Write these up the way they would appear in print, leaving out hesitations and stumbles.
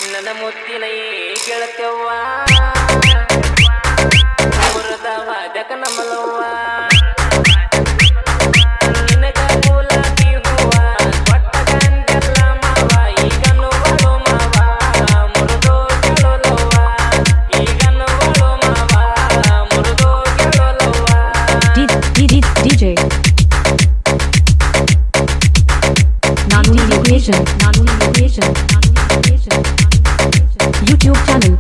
ನನ್ನ ಮುತ್ತಿನ ಗೆಳತ್ಯವ್ವ ಮುರದವ ಜಕ ನಮಲವ್ವ ನಿನಗ ಗುಲಾಬಿ ಹೂವ ಕೊಟ್ಟ ಗಂಟೆಲ್ಲ ಮಾವ ಈಗನು ಬಳು ಮಾವ ಮುರಿದೋ ಗೆಳಲವ್ವ ಈಗನು ಬಳು ಮಾವ ಮುರಿದೋ ಗೆಳಲವ್ವ DJ Nanu Innovation YouTube channel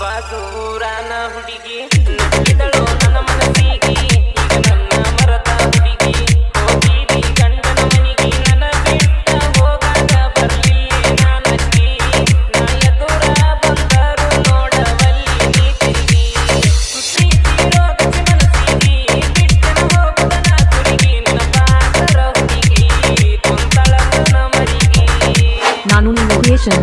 ಬಾಜೂರಾನ ಹುಡುಗಿ ನಕ್ಕಿದಳು ನನ್ನ ಮನಸ್ಸಿಗೆ ಈಗ ನನ್ನ ಮರದ ಹುಡುಗಿ ಹೋಗಿರಿ ಗಂಡನ ಮನೆಗೆ ನನ್ನ ಬಿಟ್ಟ ಹೋಗಾಗ ಬರ್ಲಿಲ್ಲ ನಾನಕ್ಕಿ ನಾ ಎದುರ ಬಂದರು ನೋಡವಲ್ಲಿ ನೀ ತಿರುಗಿ ಪ್ರೀತಿರೋದಕ್ಕೆ ಮನಸ್ಸಿಗೆ ಬಿಟ್ಟನ ಹೋಗುದ ನಾ ತುರುಗಿ ನಿನ್ನ ಪಾದರ ಹುಡುಗಿ ಕುಂತಳ ನನ್ನ ಮರಿಗೆ Nanu Innovation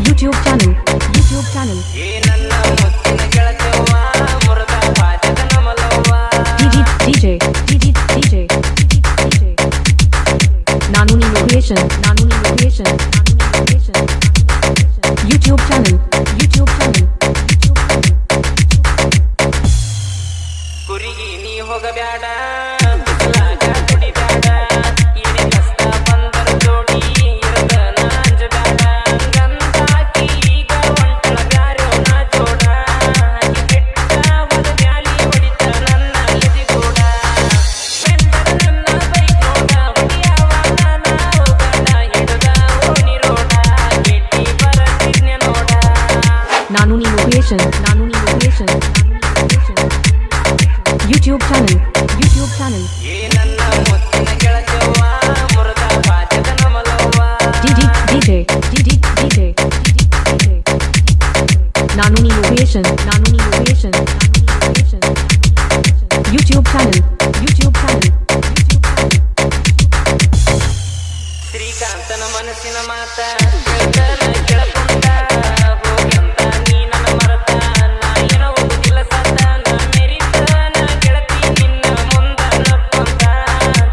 YouTube channel ಏ ನನ್ನ ಮುತ್ತಿನ ಗೆಳತ್ಯವ್ವ ಮುರದ ಪಾದಕ ನಮಲವ್ವ DJ Nanu Innovation YouTube channel ಕುರಿಗೆ ನೀ ಹೋಗಬ್ಯಾಡ ಬಿಸಲಾಗ ಕುಡಿಬ್ಯಾಡ ಏನೇ ಕಷ್ಟ ಬಂದರು ಜೋಡಿ ಇರದ ನಾಂಜಬ್ಯಾಡ ಗಂಧಾಕಿ ಈಗ ಒಂಟಳ ಬ್ಯಾರೋ ನಾ ಜೋಡ ಆಕಿ ಬಿಟ್ಟ ಹೊದ ಬ್ಯಾಲಿ ಹೊಡಿತ ನನ್ನ ಎದಿಗೂಡ ಬೆಂಡರ ನನ್ನ ಬೈಕ್ ನೋಡ ಹೊಡಿಯವ ನಾನ ಹೋಗಡ ಹಿಡದ ಓಣಿ ರೋಡ ಗೆಟ್ಟಿ ಬರತಿದ್ನೆ ನೋಡ Nanu Innovation YouTube channel ಏ ನನ್ನ ಮುತ್ತಿನ ಗೆಳತ್ಯವ್ವ ಮುರದ ಪಾದಕ ನಮಲವ್ವ DJ Nanu Innovation YouTube channel ಶ್ರೀಕಾಂತನ ಮನಸ್ಸಿನ ಮಾತ ಕೇಳ್ತನ ಕೇಳಕೊಂಡ ಹೋಗಂತ ನೀ ನನ್ನ ಮರತ ನಾ ಏನೋ ಹೋಗುದಿಲ್ಲ ಸತ್ತ ನಾ ಮೆರಿತನ ಗೆಳತಿ ನಿನ್ನ ಮುಂದ ನಪ್ಪಂತ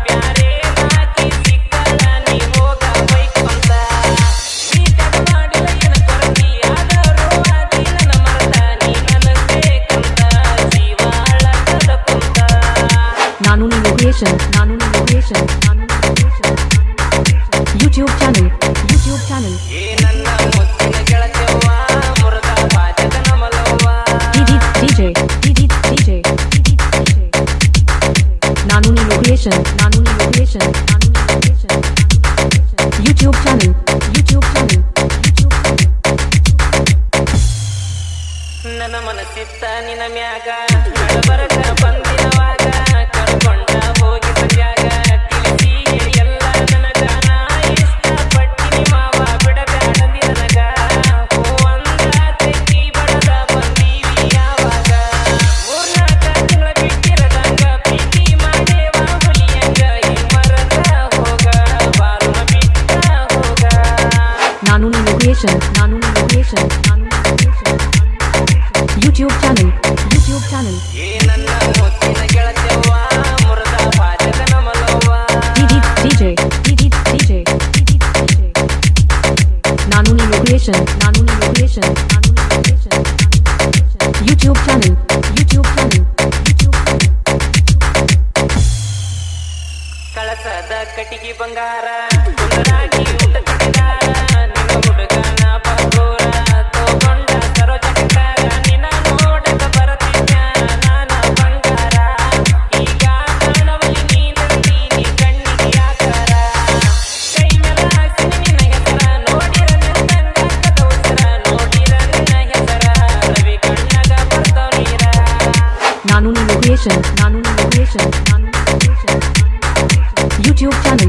ಬ್ಯಾರೆ ನಾಕಿ ಸಿಕ್ಕಳ ನೀ ಹೋಗ ಬೈಕೊಂತ ನೀಟದ ಮಾಡಿಲ್ಲ ಏನ ಕೊರತಿ ಆದರೂ ಆದಿ ನನ್ನ ಮರತ ನೀ ನನಗ್ ಬೇಕಂತ ಜೀವ ಅಳಕದ ಕುಂತ Nanu Innovation YouTube channel ಏ ನನ್ನ ಮುತ್ತಿನ ಗೆಳತ್ಯವ್ವ ಮುರದ ಪಾದಕ ನಮಲವ್ವ DJ Nanu Innovation YouTube channel ನನ್ನ ಮನಸ್ಸಿತ್ತ ನಿನ ಮ್ಯಾಗ ನಡಬರಕ ಬಂದಿನವಾಗ ಕರ್ಕೊಂಡ ಹೋಗಿ ಸದ್ಯಾಗ ತಿಳಿಸಿ ಹೇಳಿ ಎಲ್ಲ ನನಗ ನಾ ಇಷ್ಟಪಟ್ಟಿನಿ ಮಾವ ಬಿಡಬ್ಯಾಡದಿ ನನಗ ಹೂವಂದ ತೆಕ್ಕಿ ಬಡದ ಬಂದೀವಿ ಯಾವಾಗ ಮೂರ್ನಾಲ್ಕ ತಿಂಗಳ ಬಿಟ್ಟಿರದಂಗ ಪ್ರೀತಿ ಮಾಡೇವ ಹುಲಿಯಂಗ ಈ ಮರದ ಹೋಗ ಬಾರುನ ಬಿಟ್ಟ ಹೋಗ Nanu Innovation YouTube channel ಏ ನನ್ನ ಮುತ್ತಿನ ಗೆಳತ್ಯವ್ವ ಮುರದ ಪಾದಕ ನಮಲವ್ವ DJ Nanu Innovation YouTube channel ಕಳಸದ ಕಟಿಗಿ ಬಂಗಾರ ಕುಂದರಾಗಿ ಊಟ ಕಟ್ಟಿದಾರ ನಿನ್ನ ಹುಡುಗನ ಪಗೋರ ತಗೊಂಡ ಸರೋಜಕಕಾರ ನಿನ್ನ ನೋಡಕ ಬರತಿದ್ದ ನಾನ ಬಂಗಾರ ಈಗ ಕಾಣವಲ್ಲಿ ನೀನಂತೀನಿ ಕಣ್ಣಿಗೆ ಆಕಾರ ಕೈ ಮೇಲ ಹಾಕ್ಸಿನಿ ನಿನ್ನ ಹೆಸರ ನೋಡಿರ ನಿನ್ನಂಗ ಕದೌಸರ ನೋಡಿರ ನಿನ್ನ ಹೆಸರ ರವಿ ಕಣ್ಣಗ ಬರ್ತಾವ ನೀರ Nanu Innovation YouTube channel